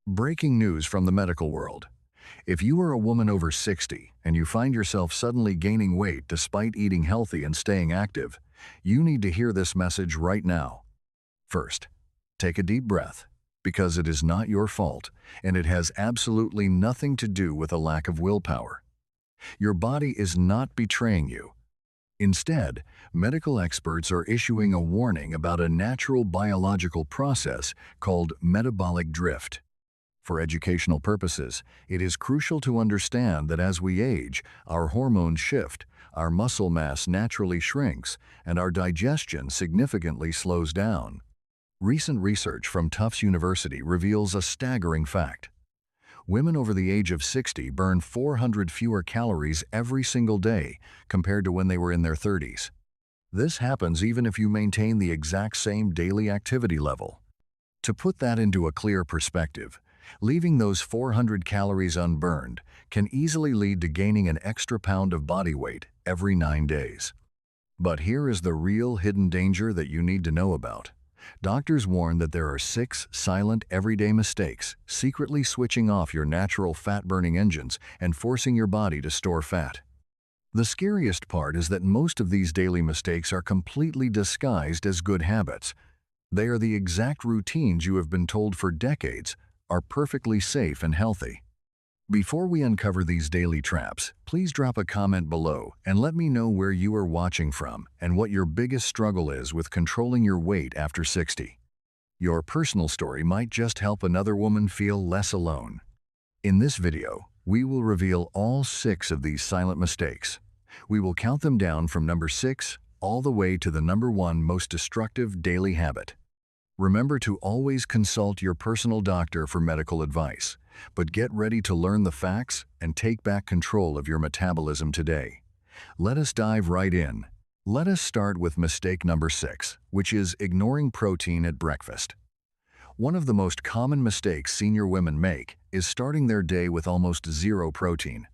Breaking news from the medical world. If you are a woman over 60 and you find yourself suddenly gaining weight despite eating healthy and staying active, you need to hear this message right now. First, take a deep breath, because it is not your fault and it has absolutely nothing to do with a lack of willpower. Your body is not betraying you. Instead, medical experts are issuing a warning about a natural biological process called metabolic drift. For educational purposes, it is crucial to understand that as we age, our hormones shift, our muscle mass naturally shrinks, and our digestion significantly slows down. Recent research from Tufts University reveals a staggering fact. Women over the age of 60 burn 400 fewer calories every single day compared to when they were in their 30s. This happens even if you maintain the exact same daily activity level. To put that into a clear perspective, leaving those 400 calories unburned can easily lead to gaining an extra pound of body weight every 9 days. But here is the real hidden danger that you need to know about. Doctors warn that there are 6 silent, everyday mistakes secretly switching off your natural fat-burning engines and forcing your body to store fat. The scariest part is that most of these daily mistakes are completely disguised as good habits. They are the exact routines you have been told for decades are perfectly safe and healthy. Before we uncover these daily traps, please drop a comment below and let me know where you are watching from and what your biggest struggle is with controlling your weight after 60. Your personal story might just help another woman feel less alone. In this video, we will reveal all 6 of these silent mistakes. We will count them down from number 6 all the way to the number 1 most destructive daily habit. Remember to always consult your personal doctor for medical advice, but get ready to learn the facts and take back control of your metabolism today. Let us dive right in. Let us start with mistake number 6, which is ignoring protein at breakfast. One of the most common mistakes senior women make is starting their day with almost zero protein.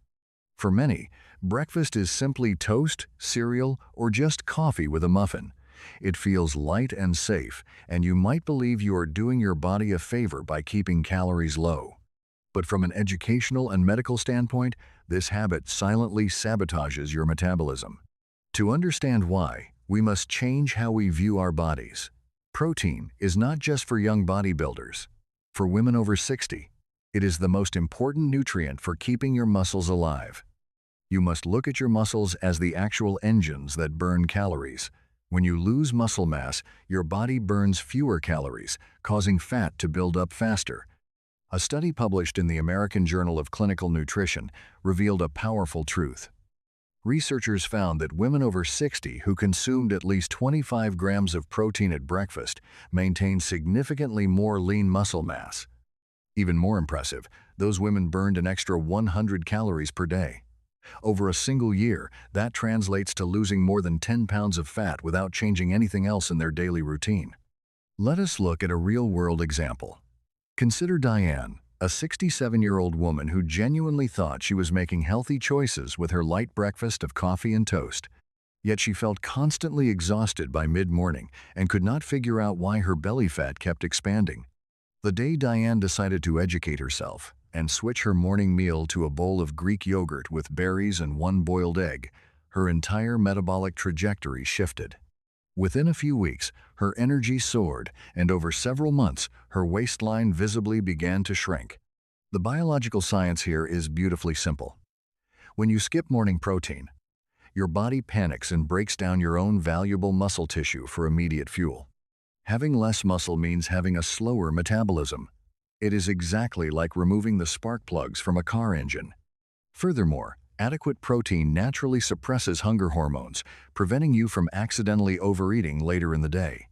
For many, breakfast is simply toast, cereal, or just coffee with a muffin. It feels light and safe, and you might believe you are doing your body a favor by keeping calories low. But from an educational and medical standpoint, this habit silently sabotages your metabolism. To understand why, we must change how we view our bodies. Protein is not just for young bodybuilders. For women over 60, it is the most important nutrient for keeping your muscles alive. You must look at your muscles as the actual engines that burn calories. When you lose muscle mass, your body burns fewer calories, causing fat to build up faster. A study published in the American Journal of Clinical Nutrition revealed a powerful truth. Researchers found that women over 60 who consumed at least 25 grams of protein at breakfast maintained significantly more lean muscle mass. Even more impressive, those women burned an extra 100 calories per day. Over a single year, that translates to losing more than 10 pounds of fat without changing anything else in their daily routine. Let us look at a real-world example. Consider Diane, a 67-year-old woman who genuinely thought she was making healthy choices with her light breakfast of coffee and toast. Yet she felt constantly exhausted by mid-morning and could not figure out why her belly fat kept expanding. The day Diane decided to educate herself and switch her morning meal to a bowl of Greek yogurt with berries and 1 boiled egg, her entire metabolic trajectory shifted. Within a few weeks, her energy soared, and over several months, her waistline visibly began to shrink. The biological science here is beautifully simple. When you skip morning protein, your body panics and breaks down your own valuable muscle tissue for immediate fuel. Having less muscle means having a slower metabolism. It is exactly like removing the spark plugs from a car engine. Furthermore, adequate protein naturally suppresses hunger hormones, preventing you from accidentally overeating later in the day.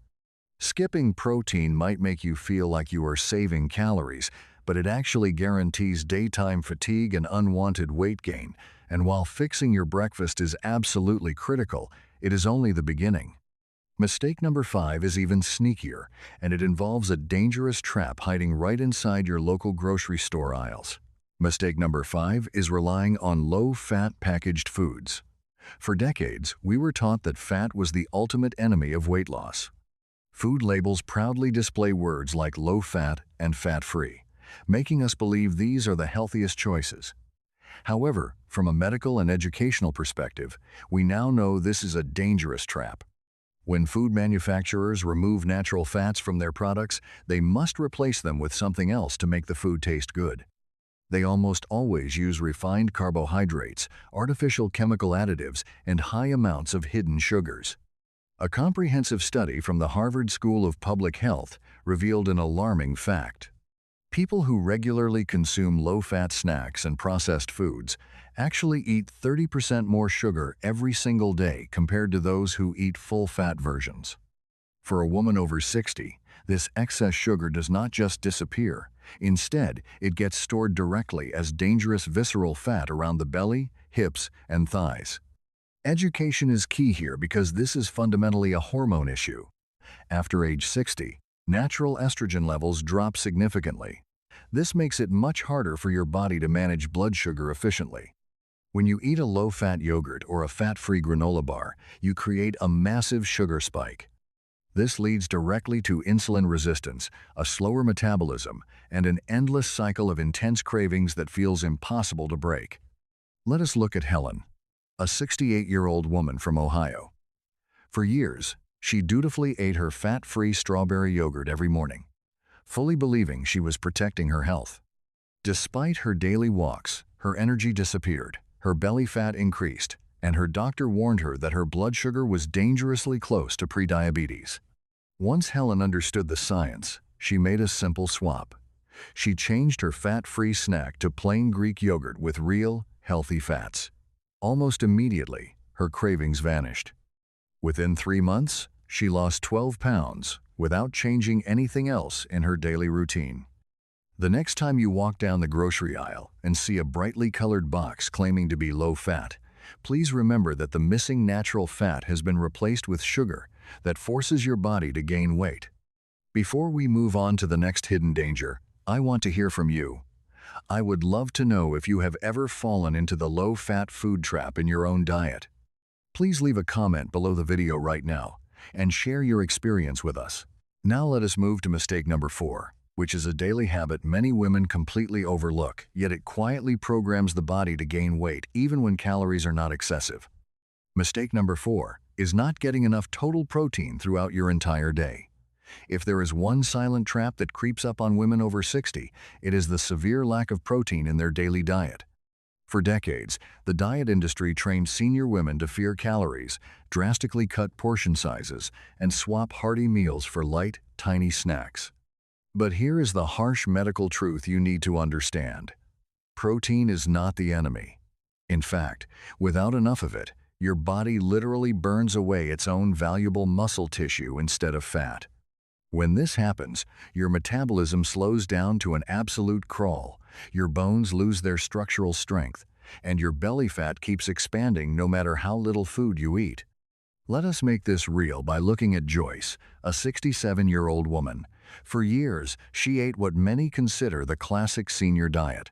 Skipping protein might make you feel like you are saving calories, but it actually guarantees daytime fatigue and unwanted weight gain. And while fixing your breakfast is absolutely critical, it is only the beginning. Mistake number 5 is even sneakier, and it involves a dangerous trap hiding right inside your local grocery store aisles. Mistake number 5 is relying on low-fat packaged foods. For decades, we were taught that fat was the ultimate enemy of weight loss. Food labels proudly display words like low-fat and fat-free, making us believe these are the healthiest choices. However, from a medical and educational perspective, we now know this is a dangerous trap. When food manufacturers remove natural fats from their products, they must replace them with something else to make the food taste good. They almost always use refined carbohydrates, artificial chemical additives, and high amounts of hidden sugars. A comprehensive study from the Harvard School of Public Health revealed an alarming fact. People who regularly consume low-fat snacks and processed foods actually eat 30% more sugar every single day compared to those who eat full-fat versions. For a woman over 60, this excess sugar does not just disappear. Instead, it gets stored directly as dangerous visceral fat around the belly, hips, and thighs. Education is key here because this is fundamentally a hormone issue. After age 60, natural estrogen levels drop significantly. This makes it much harder for your body to manage blood sugar efficiently. When you eat a low-fat yogurt or a fat-free granola bar, you create a massive sugar spike. This leads directly to insulin resistance, a slower metabolism, and an endless cycle of intense cravings that feels impossible to break. Let us look at Helen, a 68-year-old woman from Ohio. For years, she dutifully ate her fat-free strawberry yogurt every morning, fully believing she was protecting her health. Despite her daily walks, her energy disappeared, her belly fat increased, and her doctor warned her that her blood sugar was dangerously close to prediabetes. Once Helen understood the science, she made a simple swap. She changed her fat-free snack to plain Greek yogurt with real, healthy fats. Almost immediately, her cravings vanished. Within 3 months, she lost 12 pounds without changing anything else in her daily routine. The next time you walk down the grocery aisle and see a brightly colored box claiming to be low-fat, please remember that the missing natural fat has been replaced with sugar that forces your body to gain weight. Before we move on to the next hidden danger, I want to hear from you. I would love to know if you have ever fallen into the low-fat food trap in your own diet. Please leave a comment below the video right now and share your experience with us. Now let us move to mistake number 4, which is a daily habit many women completely overlook, yet it quietly programs the body to gain weight even when calories are not excessive. Mistake number 4 is not getting enough total protein throughout your entire day. If there is one silent trap that creeps up on women over 60, it is the severe lack of protein in their daily diet. For decades, the diet industry trained senior women to fear calories, drastically cut portion sizes, and swap hearty meals for light, tiny snacks. But here is the harsh medical truth you need to understand. Protein is not the enemy. In fact, without enough of it, your body literally burns away its own valuable muscle tissue instead of fat. When this happens, your metabolism slows down to an absolute crawl, your bones lose their structural strength, and your belly fat keeps expanding no matter how little food you eat. Let us make this real by looking at Joyce, a 67-year-old woman. For years, she ate what many consider the classic senior diet.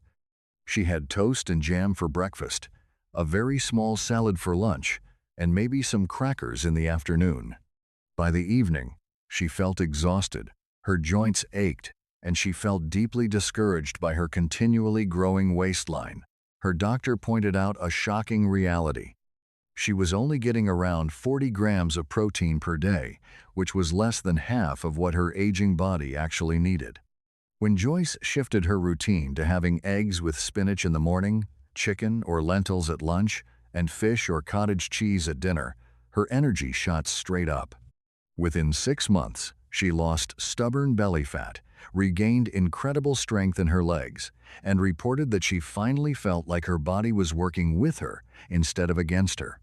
She had toast and jam for breakfast, a very small salad for lunch, and maybe some crackers in the afternoon. By the evening, she felt exhausted, her joints ached, and she felt deeply discouraged by her continually growing waistline. Her doctor pointed out a shocking reality. She was only getting around 40 grams of protein per day, which was less than half of what her aging body actually needed. When Joyce shifted her routine to having eggs with spinach in the morning, chicken or lentils at lunch, and fish or cottage cheese at dinner, her energy shot straight up. Within 6 months, she lost stubborn belly fat, regained incredible strength in her legs, and reported that she finally felt like her body was working with her instead of against her.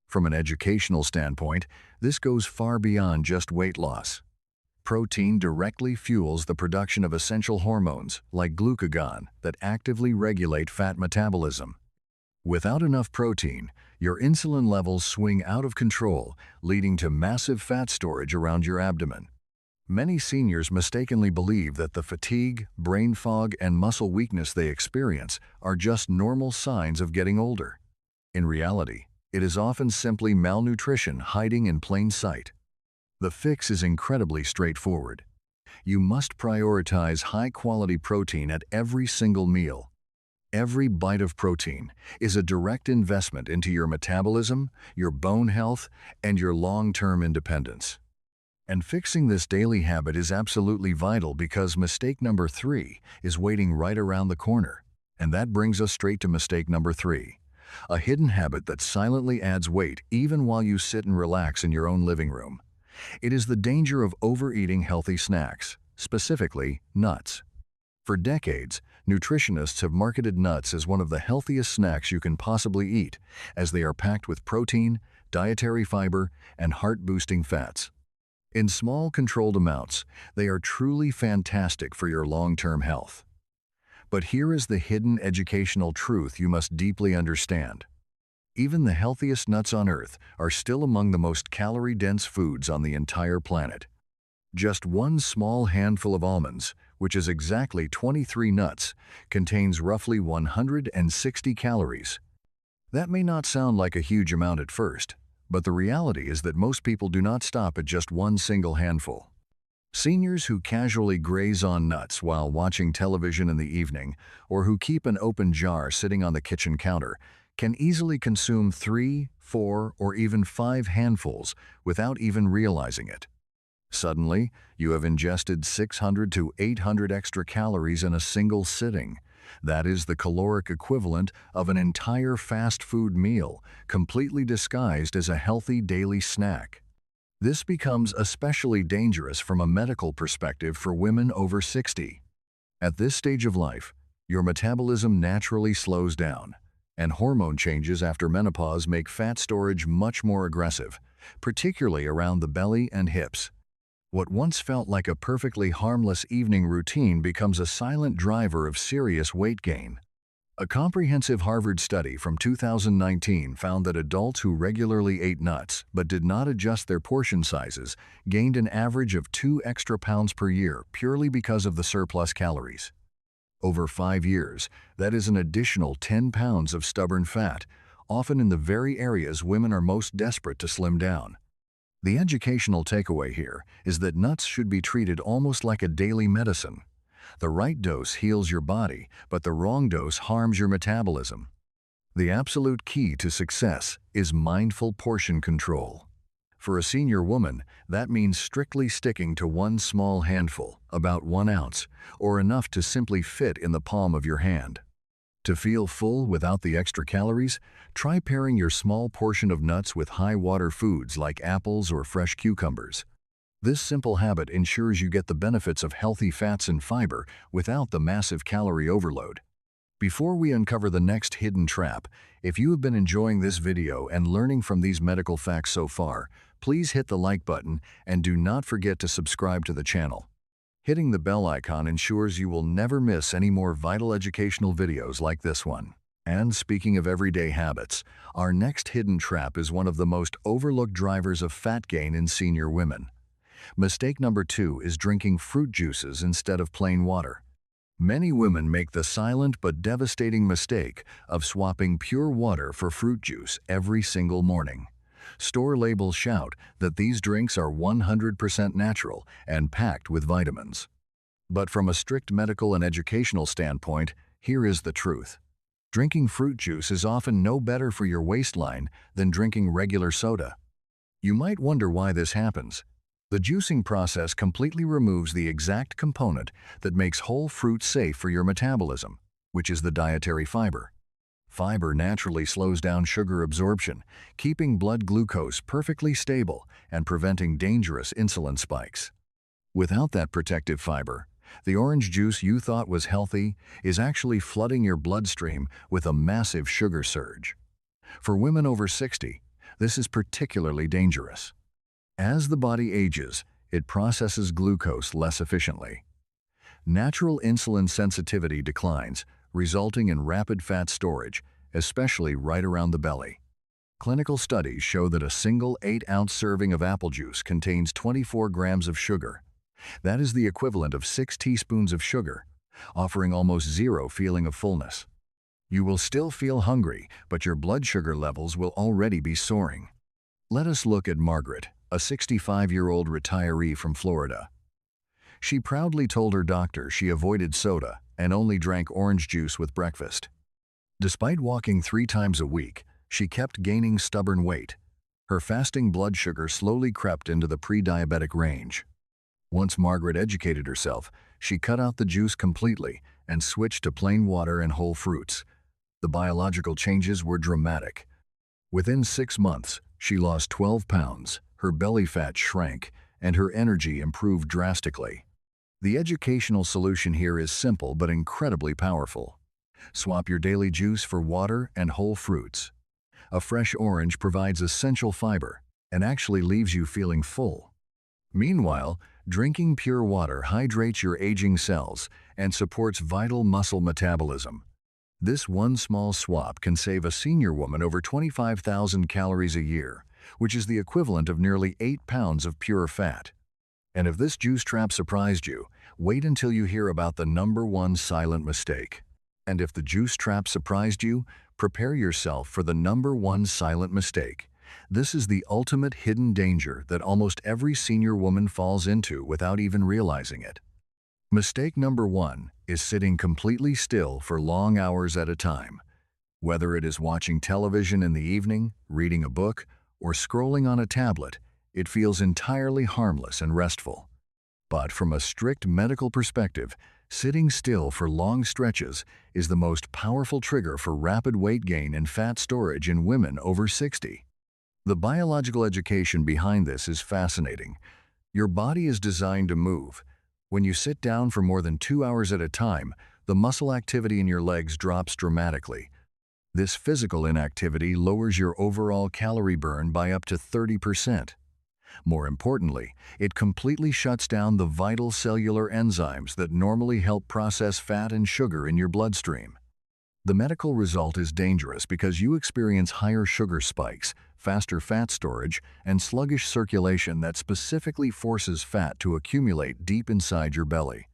From an educational standpoint, this goes far beyond just weight loss. Protein directly fuels the production of essential hormones, like glucagon, that actively regulate fat metabolism. Without enough protein, your insulin levels swing out of control, leading to massive fat storage around your abdomen. Many seniors mistakenly believe that the fatigue, brain fog, and muscle weakness they experience are just normal signs of getting older. In reality, it is often simply malnutrition hiding in plain sight. The fix is incredibly straightforward. You must prioritize high-quality protein at every single meal. Every bite of protein is a direct investment into your metabolism, your bone health, and your long-term independence. And fixing this daily habit is absolutely vital because mistake number 3 is waiting right around the corner. And that brings us straight to mistake number 3, a hidden habit that silently adds weight even while you sit and relax in your own living room. It is the danger of overeating healthy snacks, specifically nuts. For decades, nutritionists have marketed nuts as one of the healthiest snacks you can possibly eat, as they are packed with protein, dietary fiber, and heart-boosting fats. In small, controlled amounts, they are truly fantastic for your long-term health. But here is the hidden educational truth you must deeply understand. Even the healthiest nuts on Earth are still among the most calorie-dense foods on the entire planet. Just one small handful of almonds, which is exactly 23 nuts, contains roughly 160 calories. That may not sound like a huge amount at first, but the reality is that most people do not stop at just one single handful. Seniors who casually graze on nuts while watching television in the evening, or who keep an open jar sitting on the kitchen counter, can easily consume 3, 4, or even 5 handfuls without even realizing it. Suddenly, you have ingested 600 to 800 extra calories in a single sitting. That is the caloric equivalent of an entire fast food meal, completely disguised as a healthy daily snack. This becomes especially dangerous from a medical perspective for women over 60. At this stage of life, your metabolism naturally slows down, and hormone changes after menopause make fat storage much more aggressive, particularly around the belly and hips. What once felt like a perfectly harmless evening routine becomes a silent driver of serious weight gain. A comprehensive Harvard study from 2019 found that adults who regularly ate nuts but did not adjust their portion sizes gained an average of 2 extra pounds per year purely because of the surplus calories. Over 5 years, that is an additional 10 pounds of stubborn fat, often in the very areas women are most desperate to slim down. The educational takeaway here is that nuts should be treated almost like a daily medicine. The right dose heals your body, but the wrong dose harms your metabolism. The absolute key to success is mindful portion control. For a senior woman, that means strictly sticking to one small handful, about 1 ounce, or enough to simply fit in the palm of your hand. To feel full without the extra calories, try pairing your small portion of nuts with high-water foods like apples or fresh cucumbers. This simple habit ensures you get the benefits of healthy fats and fiber without the massive calorie overload. Before we uncover the next hidden trap, if you have been enjoying this video and learning from these medical facts so far, please hit the like button and do not forget to subscribe to the channel. Hitting the bell icon ensures you will never miss any more vital educational videos like this one. And speaking of everyday habits, our next hidden trap is one of the most overlooked drivers of fat gain in senior women. Mistake number 2 is drinking fruit juices instead of plain water. Many women make the silent but devastating mistake of swapping pure water for fruit juice every single morning. Store labels shout that these drinks are 100% natural and packed with vitamins. But from a strict medical and educational standpoint, here is the truth. Drinking fruit juice is often no better for your waistline than drinking regular soda. You might wonder why this happens. The juicing process completely removes the exact component that makes whole fruit safe for your metabolism, which is the dietary fiber. Fiber naturally slows down sugar absorption, keeping blood glucose perfectly stable and preventing dangerous insulin spikes. Without that protective fiber, the orange juice you thought was healthy is actually flooding your bloodstream with a massive sugar surge. For women over 60, this is particularly dangerous. As the body ages, it processes glucose less efficiently. Natural insulin sensitivity declines, resulting in rapid fat storage, especially right around the belly. Clinical studies show that a single 8-ounce serving of apple juice contains 24 grams of sugar. That is the equivalent of 6 teaspoons of sugar, offering almost zero feeling of fullness. You will still feel hungry, but your blood sugar levels will already be soaring. Let us look at Margaret, a 65-year-old retiree from Florida. She proudly told her doctor she avoided soda and only drank orange juice with breakfast. Despite walking 3 times a week, she kept gaining stubborn weight. Her fasting blood sugar slowly crept into the pre-diabetic range. Once Margaret educated herself, she cut out the juice completely and switched to plain water and whole fruits. The biological changes were dramatic. Within 6 months, she lost 12 pounds, her belly fat shrank, and her energy improved drastically. The educational solution here is simple but incredibly powerful. Swap your daily juice for water and whole fruits. A fresh orange provides essential fiber and actually leaves you feeling full. Meanwhile, drinking pure water hydrates your aging cells and supports vital muscle metabolism. This one small swap can save a senior woman over 25,000 calories a year, which is the equivalent of nearly 8 pounds of pure fat. And if this juice trap surprised you, wait until you hear about the #1 silent mistake. And if the juice trap surprised you, prepare yourself for the #1 silent mistake. This is the ultimate hidden danger that almost every senior woman falls into without even realizing it. Mistake #1 is sitting completely still for long hours at a time. Whether it is watching television in the evening, reading a book, or scrolling on a tablet, it feels entirely harmless and restful. But from a strict medical perspective, sitting still for long stretches is the most powerful trigger for rapid weight gain and fat storage in women over 60. The biological education behind this is fascinating. Your body is designed to move. When you sit down for more than 2 hours at a time, the muscle activity in your legs drops dramatically. This physical inactivity lowers your overall calorie burn by up to 30%. More importantly, it completely shuts down the vital cellular enzymes that normally help process fat and sugar in your bloodstream. The medical result is dangerous because you experience higher sugar spikes, faster fat storage, and sluggish circulation that specifically forces fat to accumulate deep inside your belly.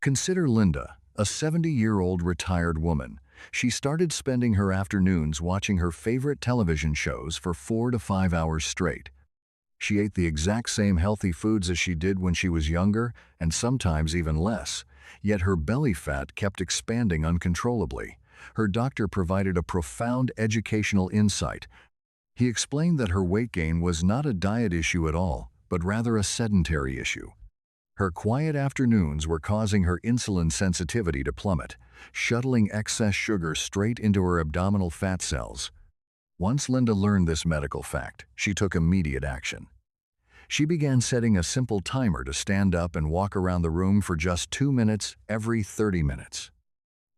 Consider Linda, a 70-year-old retired woman. She started spending her afternoons watching her favorite television shows for 4 to 5 hours straight. She ate the exact same healthy foods as she did when she was younger, and sometimes even less, yet her belly fat kept expanding uncontrollably. Her doctor provided a profound educational insight. He explained that her weight gain was not a diet issue at all, but rather a sedentary issue. Her quiet afternoons were causing her insulin sensitivity to plummet, shuttling excess sugar straight into her abdominal fat cells. Once Linda learned this medical fact, she took immediate action. She began setting a simple timer to stand up and walk around the room for just 2 minutes every 30 minutes.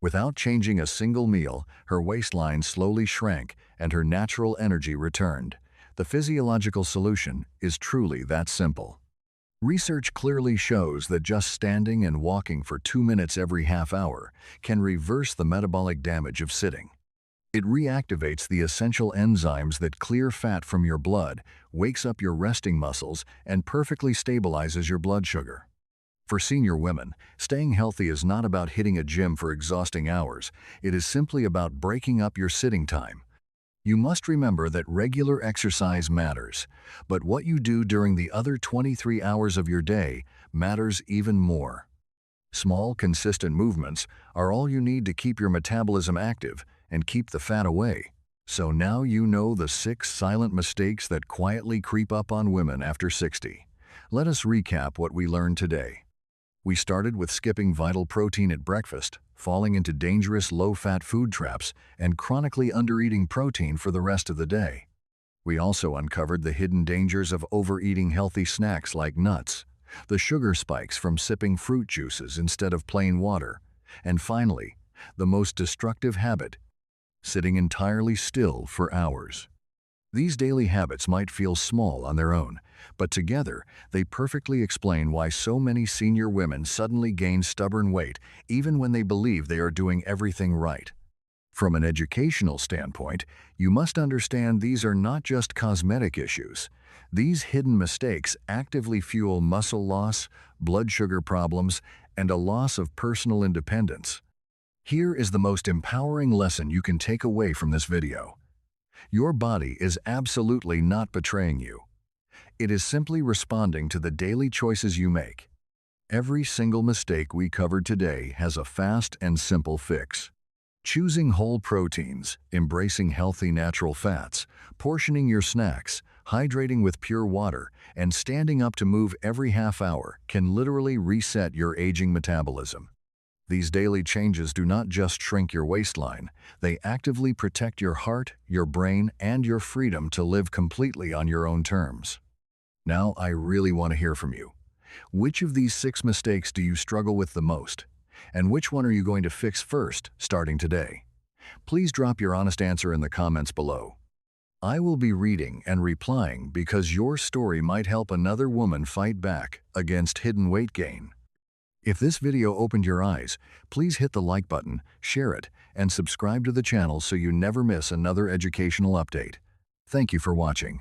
Without changing a single meal, her waistline slowly shrank and her natural energy returned. The physiological solution is truly that simple. Research clearly shows that just standing and walking for 2 minutes every half hour can reverse the metabolic damage of sitting. It reactivates the essential enzymes that clear fat from your blood, wakes up your resting muscles, and perfectly stabilizes your blood sugar. For senior women, staying healthy is not about hitting a gym for exhausting hours. It is simply about breaking up your sitting time. You must remember that regular exercise matters, but what you do during the other 23 hours of your day matters even more. Small, consistent movements are all you need to keep your metabolism active and keep the fat away. So now you know the 6 silent mistakes that quietly creep up on women after 60. Let us recap what we learned today. We started with skipping vital protein at breakfast, falling into dangerous low-fat food traps, and chronically undereating protein for the rest of the day. We also uncovered the hidden dangers of overeating healthy snacks like nuts, the sugar spikes from sipping fruit juices instead of plain water, and finally, the most destructive habit, sitting entirely still for hours. These daily habits might feel small on their own, but together they perfectly explain why so many senior women suddenly gain stubborn weight even when they believe they are doing everything right. From an educational standpoint, you must understand these are not just cosmetic issues. These hidden mistakes actively fuel muscle loss, blood sugar problems, and a loss of personal independence. Here is the most empowering lesson you can take away from this video. Your body is absolutely not betraying you. It is simply responding to the daily choices you make. Every single mistake we covered today has a fast and simple fix. Choosing whole proteins, embracing healthy natural fats, portioning your snacks, hydrating with pure water, and standing up to move every half hour can literally reset your aging metabolism. These daily changes do not just shrink your waistline, they actively protect your heart, your brain, and your freedom to live completely on your own terms. Now, I really want to hear from you. Which of these 6 mistakes do you struggle with the most? And which one are you going to fix first, starting today? Please drop your honest answer in the comments below. I will be reading and replying because your story might help another woman fight back against hidden weight gain. If this video opened your eyes, please hit the like button, share it, and subscribe to the channel so you never miss another educational update. Thank you for watching.